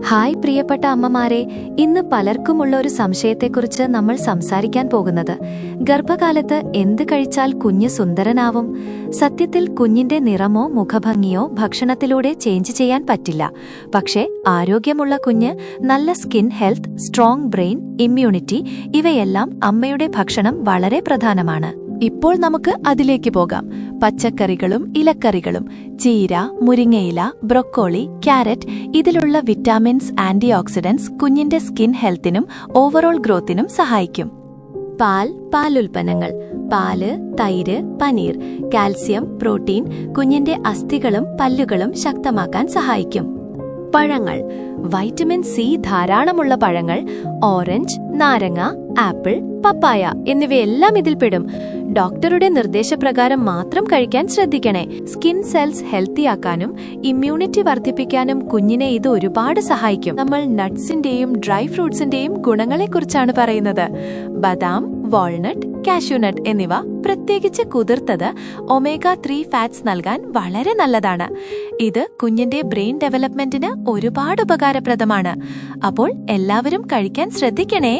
Hi പ്രിയപ്പെട്ട അമ്മമാരെ, ഇന്ന് പലർക്കുമുള്ള ഒരു സംശയത്തെക്കുറിച്ച് നമ്മൾ സംസാരിക്കാൻ പോകുന്നത് ഗർഭകാലത്ത് എന്ത് കഴിച്ചാൽ കുഞ്ഞ് സുന്ദരനാവും? സത്യത്തിൽ കുഞ്ഞിന്റെ നിറമോ മുഖഭംഗിയോ ഭക്ഷണത്തിലൂടെ ചേഞ്ച് ചെയ്യാൻ പറ്റില്ല. പക്ഷേ ആരോഗ്യമുള്ള കുഞ്ഞ്, നല്ല skin health, strong brain, immunity ഇവയെല്ലാം അമ്മയുടെ ഭക്ഷണം വളരെ പ്രധാനമാണ്. ഇപ്പോൾ നമുക്ക് അതിലേക്ക് പോകാം. പച്ചക്കറികളും ഇലക്കറികളും, ചീര, മുരിങ്ങയില, ബ്രൊക്കോളി, ക്യാരറ്റ് ഇതിലുള്ള വിറ്റാമിൻസ്, ആന്റി ഓക്സിഡന്റ്സ് കുഞ്ഞിന്റെ സ്കിൻ ഹെൽത്തിനും ഓവറോൾ ഗ്രോത്തിനും സഹായിക്കും. പാലുൽപ്പന്നങ്ങൾ, പാല്, തൈര്, പനീർ, കാൽസ്യം, പ്രോട്ടീൻ കുഞ്ഞിന്റെ അസ്ഥികളും പല്ലുകളും ശക്തമാക്കാൻ സഹായിക്കും. പഴങ്ങൾ, വൈറ്റമിൻ സി ധാരാളമുള്ള പഴങ്ങൾ, ഓറഞ്ച്, നാരങ്ങ, ആപ്പിൾ, പപ്പായ എന്നിവയെല്ലാം ഇതിൽപ്പെടും. ഡോക്ടറുടെ നിർദ്ദേശപ്രകാരം മാത്രം കഴിക്കാൻ ശ്രദ്ധിക്കണേ. സ്കിൻ സെൽസ് ഹെൽത്തിയാക്കാനും ഇമ്മ്യൂണിറ്റി വർദ്ധിപ്പിക്കാനും കുഞ്ഞിനെ ഇത് ഒരുപാട് സഹായിക്കും. നമ്മൾ നട്ട്സിന്റെയും ഡ്രൈ ഫ്രൂട്ട്സിന്റെയും ഗുണങ്ങളെക്കുറിച്ചാണ് പറയുന്നത്. ബദാം, വാൾനട്ട്, കാഷ്യൂനട്ട് എന്നിവ, പ്രത്യേകിച്ച് കുതിർത്തത്, ഒമേഗ-3 ഫാറ്റ്സ് നൽകാൻ വളരെ നല്ലതാണ്. ഇത് കുഞ്ഞിന്റെ ബ്രെയിൻ ഡെവലപ്മെന്റിന് ഒരുപാട് ഉപകാരപ്രദമാണ്. അപ്പോൾ എല്ലാവരും കഴിക്കാൻ ശ്രദ്ധിക്കണേ.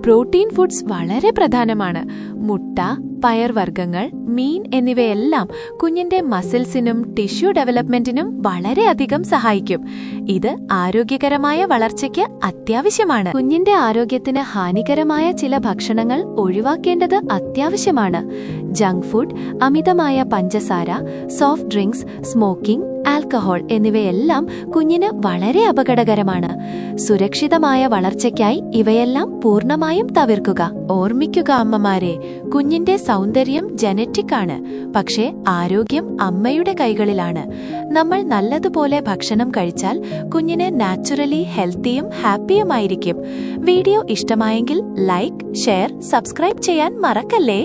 പ്രോട്ടീൻ ഫുഡ്സ് വളരെ പ്രധാനമാണ്. മുട്ട, പയർവർഗ്ഗങ്ങൾ, മീൻ എന്നിവയെല്ലാം കുഞ്ഞിന്റെ മസിൽസിനും ടിഷ്യൂ ഡെവലപ്മെന്റിനും വളരെയധികം സഹായിക്കും. ഇത് ആരോഗ്യകരമായ വളർച്ചയ്ക്ക് അത്യാവശ്യമാണ്. കുഞ്ഞിന്റെ ആരോഗ്യത്തിന് ഹാനികരമായ ചില ഭക്ഷണങ്ങൾ ഒഴിവാക്കേണ്ടത് അത്യാവശ്യമാണ്. ജങ്ക് ഫുഡ്, അമിതമായ പഞ്ചസാര, സോഫ്റ്റ് ഡ്രിങ്ക്സ്, സ്മോക്കിംഗ്, ആൽക്കഹോൾ എന്നിവയെല്ലാം കുഞ്ഞിന് വളരെ അപകടകരമാണ്. സുരക്ഷിതമായ വളർച്ചയ്ക്കായി ഇവയെല്ലാം പൂർണ്ണമായും തവിർക്കുക. ഓർമ്മിക്കുക അമ്മമാരെ, കുഞ്ഞിന്റെ സൗന്ദര്യം ജനറ്റിക് ആണ്, പക്ഷേ ആരോഗ്യം അമ്മയുടെ കൈകളിലാണ്. നമ്മൾ നല്ലതുപോലെ ഭക്ഷണം കഴിച്ചാൽ കുഞ്ഞിന് നാച്ചുറലി ഹെൽത്തിയും ഹാപ്പിയുമായിരിക്കും. വീഡിയോ ഇഷ്ടമായെങ്കിൽ ലൈക്ക്, ഷെയർ, സബ്സ്ക്രൈബ് ചെയ്യാൻ മറക്കല്ലേ.